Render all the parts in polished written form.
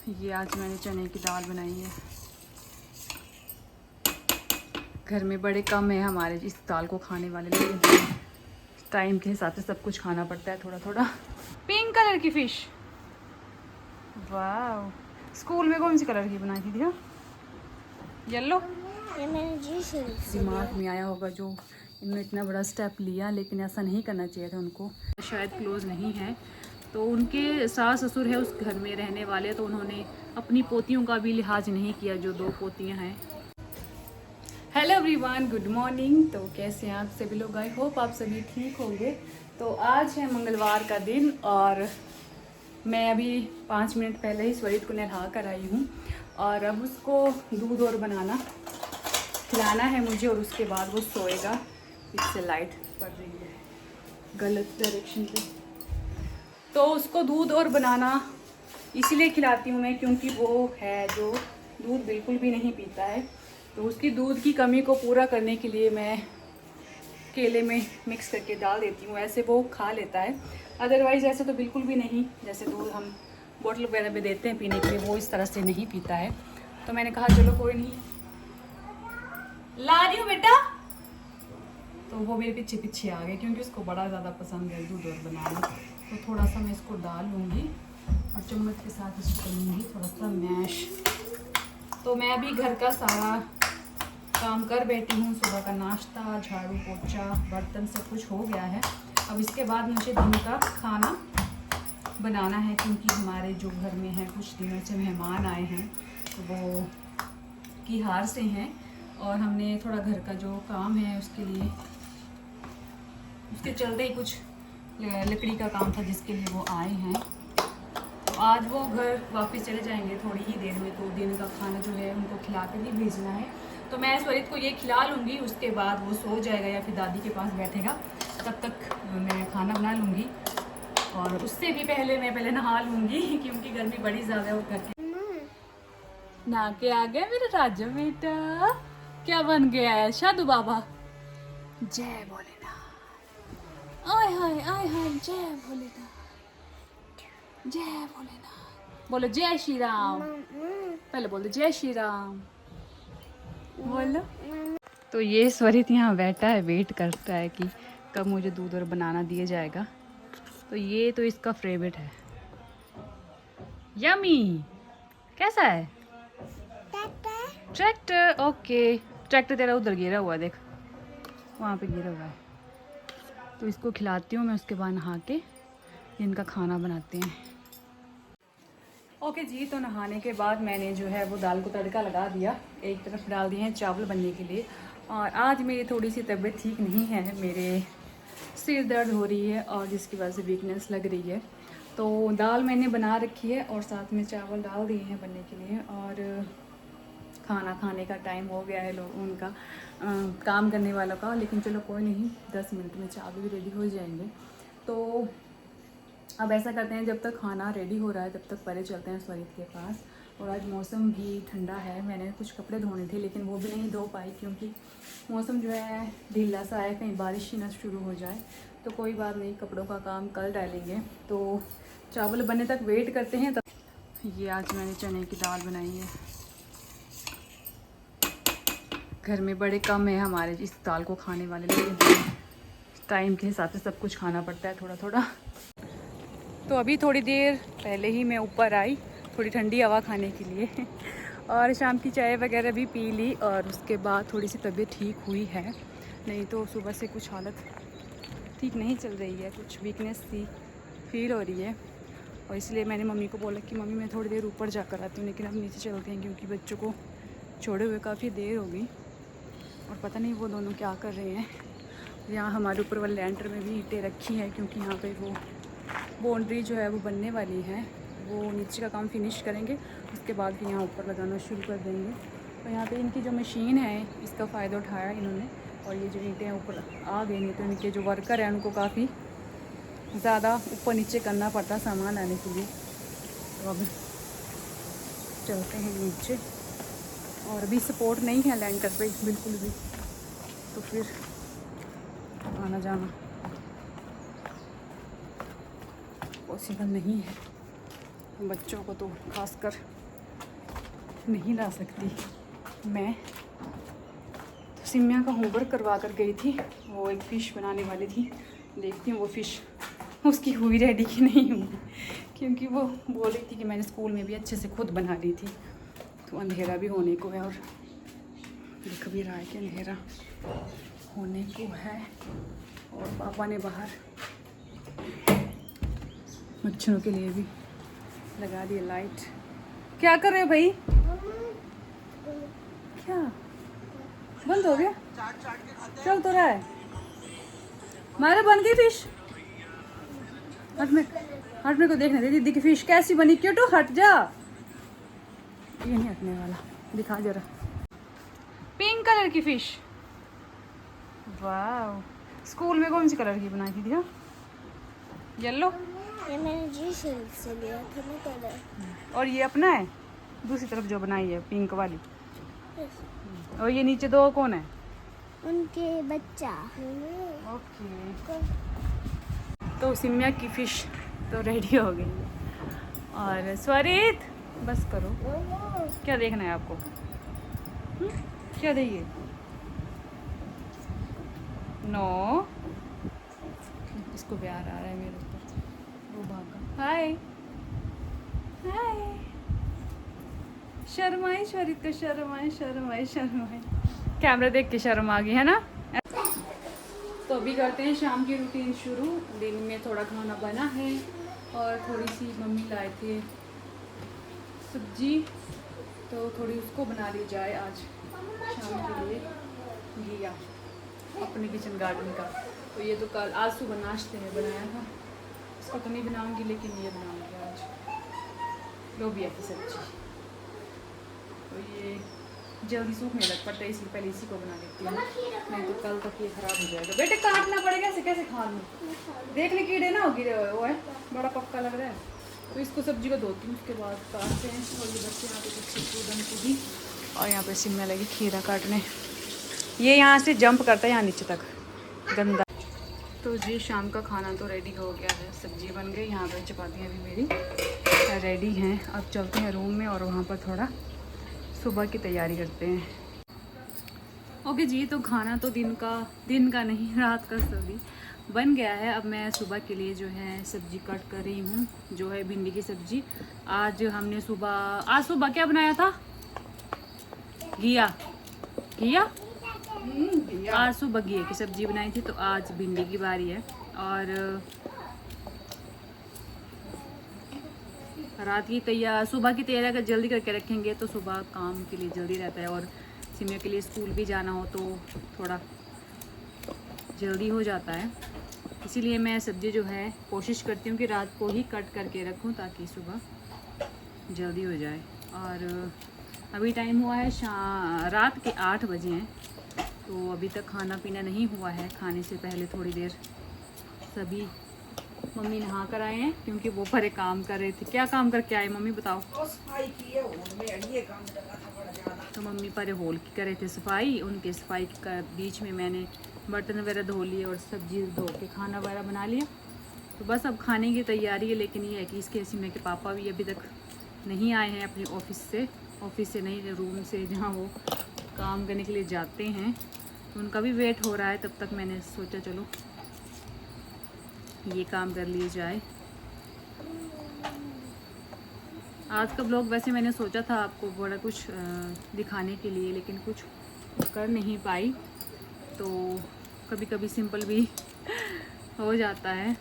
ये आज मैंने चने की दाल बनाई है। घर में बड़े कम है हमारे इस दाल को खाने वाले, लेकिन टाइम के हिसाब से सब कुछ खाना पड़ता है थोड़ा थोड़ा। पिंक कलर की फिश, वाह। स्कूल में कौन सी कलर की बनाई थी दिया? येलो। दिमाग में आया होगा जो इन्होंने इतना बड़ा स्टेप लिया, लेकिन ऐसा नहीं करना चाहिए था उनको। शायद क्लोज नहीं है तो उनके सास ससुर है उस घर में रहने वाले, तो उन्होंने अपनी पोतियों का भी लिहाज नहीं किया, जो 2 पोतियां हैं। Hello everyone, good morning. तो कैसे हैं आप सभी लोग? आई होप आप सभी ठीक होंगे। तो आज है मंगलवार का दिन और मैं अभी 5 मिनट पहले ही स्वरित को नहा कर आई हूँ और अब उसको दूध और बनाना खिलाना है मुझे, और उसके बाद वो सोएगा। इससे लाइट पड़ रही है गलत डायरेक्शन पे, तो उसको दूध और बनाना इसीलिए खिलाती हूँ मैं क्योंकि वो है जो दूध बिल्कुल भी नहीं पीता है। तो उसकी दूध की कमी को पूरा करने के लिए मैं केले में मिक्स करके डाल देती हूँ। ऐसे वो खा लेता है, अदरवाइज़ ऐसे तो बिल्कुल भी नहीं। जैसे दूध हम बोतल वगैरह में देते हैं पीने के लिए, वो इस तरह से नहीं पीता है। तो मैंने कहा चलो कोई नहीं, ला रही हूँ बेटा। तो वो मेरे पीछे पीछे आ गए क्योंकि उसको बड़ा ज़्यादा पसंद है दूध और बनाना। तो थोड़ा सा मैं इसको डाल लूँगी और चम्मच के साथ इसको करूँगी थोड़ा सा मैश। तो मैं अभी घर का सारा काम कर बैठी हूँ। सुबह का नाश्ता, झाड़ू पोछा, बर्तन सब कुछ हो गया है। अब इसके बाद मुझे दिन का खाना बनाना है क्योंकि हमारे जो घर में हैं कुछ दिनों से मेहमान आए हैं, तो वो किहार से हैं और हमने थोड़ा घर का जो काम है उसके लिए, उसके चलते ही कुछ लकड़ी का काम था जिसके लिए वो आए हैं। तो आज वो घर वापस चले जाएंगे थोड़ी ही देर में, तो दिन का खाना जो है उनको खिला कर ही भेजना है। तो मैं स्वरित को ये खिला लूँगी, उसके बाद वो सो जाएगा या फिर दादी के पास बैठेगा, तब तक मैं खाना बना लूँगी। और उससे भी पहले मैं पहले नहा लूँगी क्योंकि गर्मी बड़ी ज़्यादा है। वो घर के नहा के आ गया मेरा राजा बेटा। क्या बन गया है? साधु बाबा। जय भोलेनाथ। आय हाय आय हाय, जय भोलेनाथ, जय भोलेनाथ। बोलो जय श्री राम। पहले बोलो जय श्री राम, बोलो। तो ये स्वरित यहाँ बैठा है, वेट करता है कि कब मुझे दूध और बनाना दिया जाएगा। तो ये तो इसका फेवरेट है। यमी। कैसा है? ट्रैक्टर। ओके, ट्रैक्टर तेरा उधर गिरा हुआ है, देख वहाँ पे गिरा हुआ है। तो इसको खिलाती हूँ मैं, उसके बाद नहा के इनका खाना बनाते हैं। ओके जी, तो नहाने के बाद मैंने जो है वो दाल को तड़का लगा दिया। एक तरफ डाल दिए हैं चावल बनने के लिए। और आज मेरी थोड़ी सी तबीयत ठीक नहीं है, मेरे सिर दर्द हो रही है और जिसकी वजह से वीकनेस लग रही है। तो दाल मैंने बना रखी है और साथ में चावल डाल दिए हैं बनने के लिए। और खाना खाने का टाइम हो गया है लोग उनका काम करने वालों का, लेकिन चलो कोई नहीं, 10 मिनट में चावल भी रेडी हो जाएंगे। तो अब ऐसा करते हैं, जब तक खाना रेडी हो रहा है तब तक परे चलते हैं स्वरित के पास। और आज मौसम भी ठंडा है, मैंने कुछ कपड़े धोने थे लेकिन वो भी नहीं धो पाई क्योंकि मौसम जो है ढीला सा है, कहीं बारिश ही ना शुरू हो जाए। तो कोई बात नहीं, कपड़ों का काम कल डालेंगे। तो चावल बनने तक वेट करते हैं। तब ये आज मैंने चने की दाल बनाई है। घर में बड़े कम है हमारे इस दाल को खाने वाले, लेकिन टाइम के हिसाब से सब कुछ खाना पड़ता है थोड़ा थोड़ा। तो अभी थोड़ी देर पहले ही मैं ऊपर आई थोड़ी ठंडी हवा खाने के लिए और शाम की चाय वगैरह भी पी ली और उसके बाद थोड़ी सी तबीयत ठीक हुई है। नहीं तो सुबह से कुछ हालत ठीक नहीं चल रही है, कुछ वीकनेस सी फील हो रही है। और इसलिए मैंने मम्मी को बोला कि मम्मी मैं थोड़ी देर ऊपर जाकर आती हूँ, लेकिन अब नीचे चलते हैं क्योंकि बच्चों को छोड़े हुए काफ़ी देर हो गई और पता नहीं वो दोनों क्या कर रहे हैं। यहाँ हमारे ऊपर वाले लेंटर में भी ईंटें रखी हैं क्योंकि यहाँ पे वो बाउंड्री जो है वो बनने वाली है। वो नीचे का काम फिनिश करेंगे, उसके बाद फिर यहाँ ऊपर लगाना शुरू कर देंगे। तो यहाँ पे इनकी जो मशीन है इसका फ़ायदा उठाया इन्होंने और ये जो ईंटें ऊपर आ गई, नहीं तो इनके जो वर्कर हैं उनको काफ़ी ज़्यादा ऊपर नीचे करना पड़ता सामान लाने के लिए। तो अब चलते हैं नीचे, और अभी सपोर्ट नहीं है लेंटर पे बिल्कुल भी, तो फिर आना जाना पॉसिबल नहीं है। बच्चों को तो खासकर नहीं ला सकती मैं। तो सिम्या का होमवर्क करवा कर गई थी, वो एक फ़िश बनाने वाली थी। देखती हूँ वो फ़िश उसकी हुई रेडी कि नहीं हुई, क्योंकि वो बोल रही थी कि मैंने स्कूल में भी अच्छे से खुद बना ली थी। तो अंधेरा भी होने को है और दिख भी रहा है कि अंधेरा होने को है। और पापा ने बाहर मच्छरों के लिए भी लगा दिए लाइट। क्या कर रहे हो भाई? क्या बंद हो गया? चल तो रहा है। मारे बन गई फिश। हट में को देखने दे दीदी की फिश कैसी बनी। क्यों तो हट जा, ये नहीं हटने वाला। दिखा जरा पिंक कलर की फिश। वाह, स्कूल में कौन सी कलर की बनाई थी दिया? येलो। ये मैंने जी शेल्फ से लिया था ना कलर। और ये अपना है दूसरी तरफ जो बनाई है पिंक वाली। और ये नीचे दो कौन है? उनके बच्चा। ओके। तो सिम्या की फिश तो रेडी हो गई है। और स्वरित बस करो, क्या देखना है आपको? क्या देखिए? नो, इसको प्यार आ रहा है मेरे ऊपर, वो भागा। हाय हाय, शर्माई स्वरित को, शर्माई। कैमरा देख के शर्म आ गई है ना। तो अभी करते हैं शाम की रूटीन शुरू। दिन में थोड़ा खाना बना है और थोड़ी सी मम्मी लाए थे सब्जी, तो थोड़ी उसको बना ली जाए आज शाम के लिए। घिया अपने किचन गार्डन का। तो ये तो कल आज सुबह नाश्ते में बनाया था, इसका तो नहीं बनाऊंगी लेकिन ये बनाऊंगी आज, लोबिया की सब्जी। तो ये जल्दी सूखने लग पड़ता है, इसलिए पहले इसी को बना लेती हूँ, नहीं तो कल तक ये खराब हो जाएगा। बेटे काटना पड़ेगा, ऐसे कैसे खा लूँ? देखने कीड़े ना हो गिरे हुए, वो है बड़ा पक्का लग रहा है। तो इसको सब्जी को धोती हूँ, उसके बाद काटते हैं। और ये बच्चे यहाँ पे कुछ बनती थी, और यहाँ पे सिम्या लगी खीरा काटने। ये यहाँ से जंप करता है यहाँ नीचे तक, गंदा। तो जी शाम का खाना तो रेडी हो गया है, सब्जी बन गई, यहाँ पर चपातियाँ भी मेरी रेडी हैं। अब चलते हैं रूम में और वहाँ पर थोड़ा सुबह की तैयारी करते हैं। ओके जी, तो खाना तो दिन का नहीं, रात का सब्जी बन गया है। अब मैं सुबह के लिए जो है सब्जी कट कर रही हूँ, जो है भिंडी की सब्जी। आज सुबह क्या बनाया था? घिया। आज सुबह घिया की सब्जी बनाई थी, तो आज भिंडी की बारी है। और रात की सुबह की तैयारी अगर जल्दी करके रखेंगे तो सुबह काम के लिए जल्दी रहता है, और सिम्या के लिए स्कूल भी जाना हो तो थोड़ा जल्दी हो जाता है। इसीलिए मैं सब्ज़ी जो है कोशिश करती हूँ कि रात को ही कट करके रखूँ ताकि सुबह जल्दी हो जाए। और अभी टाइम हुआ है रात के 8 बजे हैं, तो अभी तक खाना पीना नहीं हुआ है। खाने से पहले थोड़ी देर सभी मम्मी नहा कर आए हैं, क्योंकि वो परे काम कर रहे थे। क्या काम करके आए मम्मी बताओ? तो मम्मी परे हॉल की कर रहे थे सफाई, उनके सफाई के बीच में मैंने बर्तन वगैरह धो लिए और सब्जी धो के खाना वगैरह बना लिया। तो बस अब खाने की तैयारी है, लेकिन ये है कि इसके सिम्या के पापा भी अभी तक नहीं आए हैं अपने ऑफिस से नहीं, रूम से जहाँ वो काम करने के लिए जाते हैं, तो उनका भी वेट हो रहा है। तब तक मैंने सोचा चलो ये काम कर लिए जाए। आज का ब्लॉग वैसे मैंने सोचा था आपको बड़ा कुछ दिखाने के लिए, लेकिन कुछ कर नहीं पाई। तो कभी कभी सिंपल भी हो जाता है।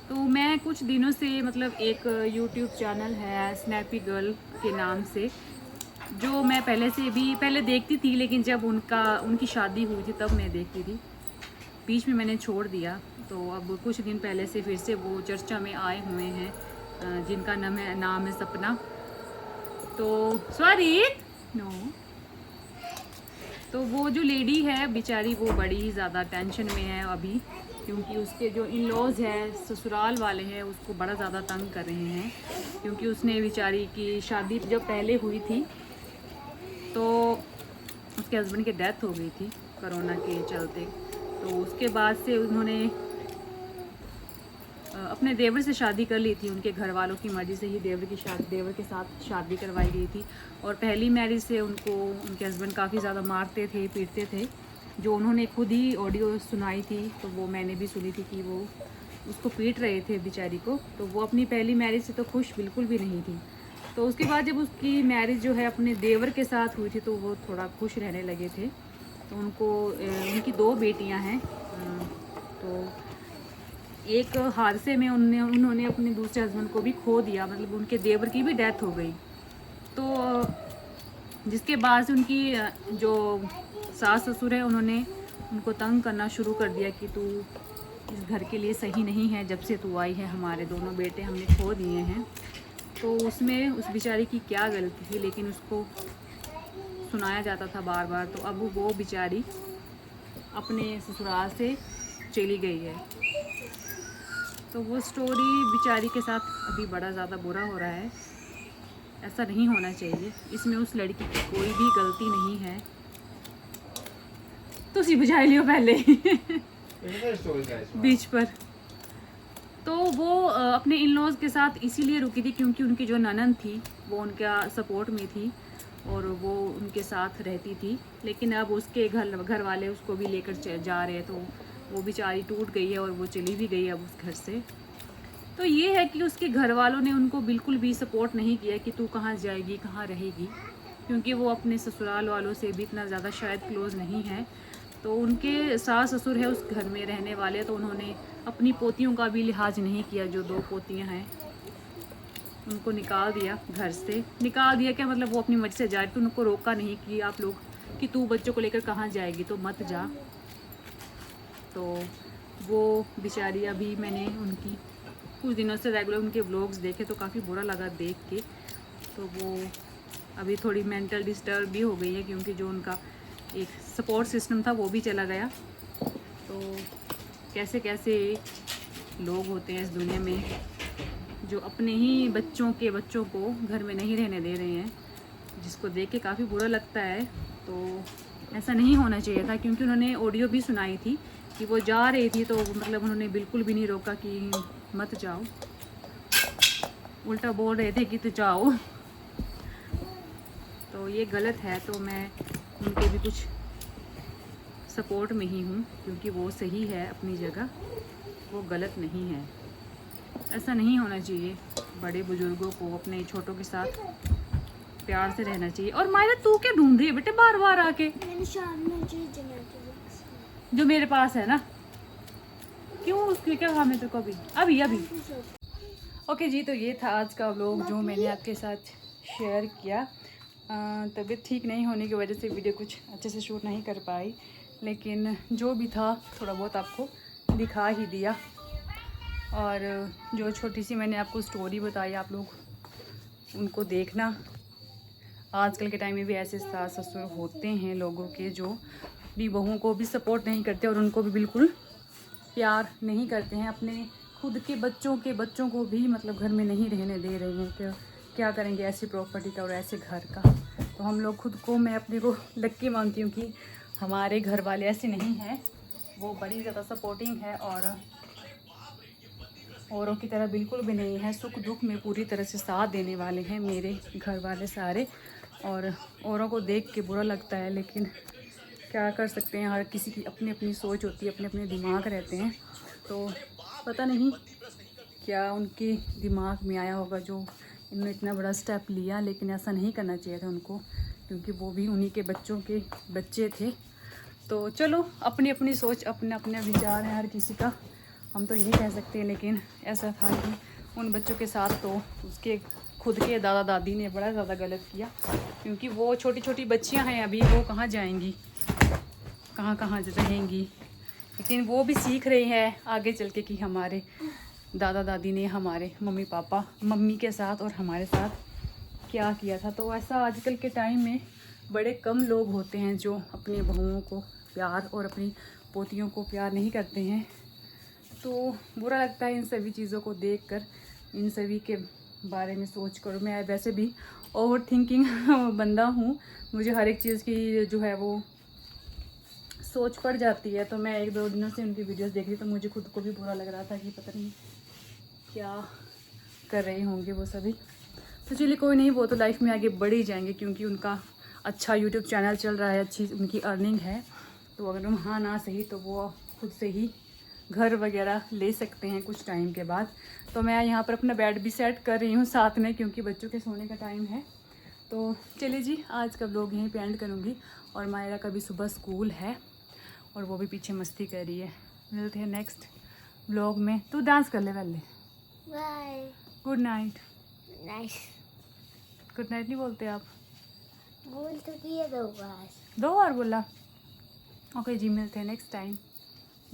तो मैं कुछ दिनों से मतलब एक यूट्यूब चैनल है स्नैपी गर्ल के नाम से, जो मैं पहले देखती थी, लेकिन जब उनकी शादी हुई थी तब मैं देखती थी, बीच में मैंने छोड़ दिया। तो अब कुछ दिन पहले से फिर से वो चर्चा में आए हुए हैं, जिनका नाम है सपना। तो स्वारित नो, तो वो जो लेडी है बेचारी वो बड़ी ही ज़्यादा टेंशन में है अभी, क्योंकि उसके जो इन लॉज हैं ससुराल वाले हैं उसको बड़ा ज़्यादा तंग कर रहे हैं। क्योंकि उसने बेचारी की शादी जब पहले हुई थी तो उसके हस्बैंड की डेथ हो गई थी कोरोना के चलते। तो उसके बाद से उन्होंने अपने देवर से शादी कर ली थी, उनके घर वालों की मर्ज़ी से ही देवर के साथ शादी करवाई गई थी। और पहली मैरिज से उनको उनके हस्बैंड काफ़ी ज़्यादा मारते थे, पीटते थे, जो उन्होंने खुद ही ऑडियो सुनाई थी, तो वो मैंने भी सुनी थी कि वो उसको पीट रहे थे बेचारी को। तो वो अपनी पहली मैरिज से तो खुश बिल्कुल भी नहीं थी। तो उसके बाद जब उसकी मैरिज जो है अपने देवर के साथ हुई थी तो वो थोड़ा खुश रहने लगे थे। तो उनकी 2 बेटियां हैं। तो एक हादसे में उन्होंने अपने दूसरे हस्बैंड को भी खो दिया, मतलब उनके देवर की भी डेथ हो गई। तो जिसके बाद से उनकी जो सास ससुर है उन्होंने उनको तंग करना शुरू कर दिया कि तू इस घर के लिए सही नहीं है, जब से तू आई है हमारे दोनों बेटे हमने खो दिए हैं। तो उसमें उस बेचारी की क्या गलती थी, लेकिन उसको सुनाया जाता था बार बार। तो अब वो बेचारी अपने ससुराल से चली गई है। तो वो स्टोरी बेचारी के साथ अभी बड़ा ज़्यादा बुरा हो रहा है। ऐसा नहीं होना चाहिए, इसमें उस लड़की की कोई भी गलती नहीं है। तो सी बुझा लियो पहले बीच पर। तो वो अपने इन लॉज के साथ इसीलिए रुकी थी क्योंकि उनकी जो ननद थी वो उनका सपोर्ट में थी और वो उनके साथ रहती थी। लेकिन अब उसके घर वाले उसको भी लेकर जा रहे हैं, तो वो बेचारी टूट गई है और वो चली भी गई अब उस घर से। तो ये है कि उसके घर वालों ने उनको बिल्कुल भी सपोर्ट नहीं किया कि तू कहाँ जाएगी, कहाँ रहेगी, क्योंकि वो अपने ससुराल वालों से भी इतना ज़्यादा शायद क्लोज़ नहीं है। तो उनके सास ससुर है उस घर में रहने वाले, तो उन्होंने अपनी पोतियों का भी लिहाज नहीं किया। जो 2 पोतियाँ हैं उनको निकाल दिया घर से। निकाल दिया क्या मतलब, वो अपनी मर्जी से जा रही, तो उनको रोका नहीं कि आप लोग कि तू बच्चों को लेकर कहाँ जाएगी, तो मत जा। तो वो बेचारी अभी मैंने उनकी कुछ दिनों से रेगुलर उनके व्लॉग्स देखे तो काफ़ी बुरा लगा देख के। तो वो अभी थोड़ी मेंटल डिस्टर्ब भी हो गई है क्योंकि जो उनका एक सपोर्ट सिस्टम था वो भी चला गया। तो कैसे कैसे लोग होते हैं इस दुनिया में जो अपने ही बच्चों को घर में नहीं रहने दे रहे हैं, जिसको देख के काफ़ी बुरा लगता है। तो ऐसा नहीं होना चाहिए था क्योंकि उन्होंने ऑडियो भी सुनाई थी कि वो जा रही थी, तो मतलब उन्होंने बिल्कुल भी नहीं रोका कि मत जाओ, उल्टा बोल रहे थे कि तू जाओ। तो ये गलत है। तो मैं उनके भी कुछ सपोर्ट में ही हूँ क्योंकि वो सही है अपनी जगह, वो गलत नहीं है। ऐसा नहीं होना चाहिए। बड़े बुजुर्गों को अपने छोटों के साथ प्यार से रहना चाहिए। और मायरा तू क्या ढूंढ रही है बेटे बार बार आके? जो मेरे पास है ना, क्यों उसके क्या काम है तेरे को? अभी ओके जी, तो ये था आज का व्लॉग जो मैंने आपके साथ शेयर किया। तबीयत ठीक नहीं होने की वजह से वीडियो कुछ अच्छे से शूट नहीं कर पाई, लेकिन जो भी था थोड़ा बहुत आपको दिखा ही दिया। और जो छोटी सी मैंने आपको स्टोरी बताई, आप लोग उनको देखना। आजकल के टाइम में भी ऐसे सास ससुर होते हैं लोगों के जो अपनी बहुओं को भी सपोर्ट नहीं करते और उनको भी बिल्कुल प्यार नहीं करते हैं। अपने खुद के बच्चों को भी मतलब घर में नहीं रहने दे रहे हैं। तो क्या करेंगे ऐसी प्रॉपर्टी का और ऐसे घर का। तो हम लोग खुद को, मैं अपने को लक्की मानती हूँ कि हमारे घर वाले ऐसे नहीं हैं। वो बड़ी ज़्यादा सपोर्टिंग है और औरों की तरह बिल्कुल भी नहीं है। सुख दुख में पूरी तरह से साथ देने वाले हैं मेरे घर वाले सारे। और औरों को देख के बुरा लगता है, लेकिन क्या कर सकते हैं, हर किसी की अपनी अपनी सोच होती है, अपने अपने दिमाग रहते हैं। तो पता नहीं क्या उनके दिमाग में आया होगा जो इन्होंने इतना बड़ा स्टेप लिया, लेकिन ऐसा नहीं करना चाहिए था उनको, क्योंकि वो भी उन्हीं के बच्चों के बच्चे थे। तो चलो, अपनी अपनी सोच, अपना अपना विचार है हर किसी का, हम तो यही कह सकते हैं। लेकिन ऐसा था कि उन बच्चों के साथ तो उसके खुद के दादा दादी ने बड़ा ज़्यादा गलत किया, क्योंकि वो छोटी छोटी बच्चियां हैं अभी, वो कहाँ जाएंगी, कहाँ रहेंगी। लेकिन वो भी सीख रही है आगे चल के कि हमारे दादा दादी ने हमारे मम्मी के साथ और हमारे साथ क्या किया था। तो ऐसा आजकल के टाइम में बड़े कम लोग होते हैं जो अपनी बहुओं को प्यार और अपनी पोतियों को प्यार नहीं करते हैं। तो बुरा लगता है इन सभी चीज़ों को देखकर, इन सभी के बारे में सोच कर। मैं वैसे भी ओवर थिंकिंग बंदा हूँ, मुझे हर एक चीज़ की जो है वो सोच पड़ जाती है। तो मैं 1-2 दिनों से उनकी वीडियोस देख रही, तो मुझे खुद को भी बुरा लग रहा था कि पता नहीं क्या कर रहे होंगे वो सभी। तो चलिए कोई नहीं, वो तो लाइफ में आगे बढ़ ही जाएंगे क्योंकि उनका अच्छा यूट्यूब चैनल चल रहा है, अच्छी उनकी अर्निंग है। तो अगर वहाँ ना सही तो वो खुद से ही घर वगैरह ले सकते हैं कुछ टाइम के बाद। तो मैं यहाँ पर अपना बेड भी सेट कर रही हूँ साथ में, क्योंकि बच्चों के सोने का टाइम है। तो चलिए जी, आज का व्लॉग यहीं पे एंड करूँगी। और मायरा का भी सुबह स्कूल है और वो भी पीछे मस्ती कर रही है। मिलते हैं नेक्स्ट व्लॉग में। तू डांस कर ले पहले। Bye. Good night. Nice. Good night नहीं बोलते आप? बोल तो दिया 2 बार। 2 बार बोला? ओके जी, मिलते हैं next time.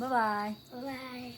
Bye bye. Bye.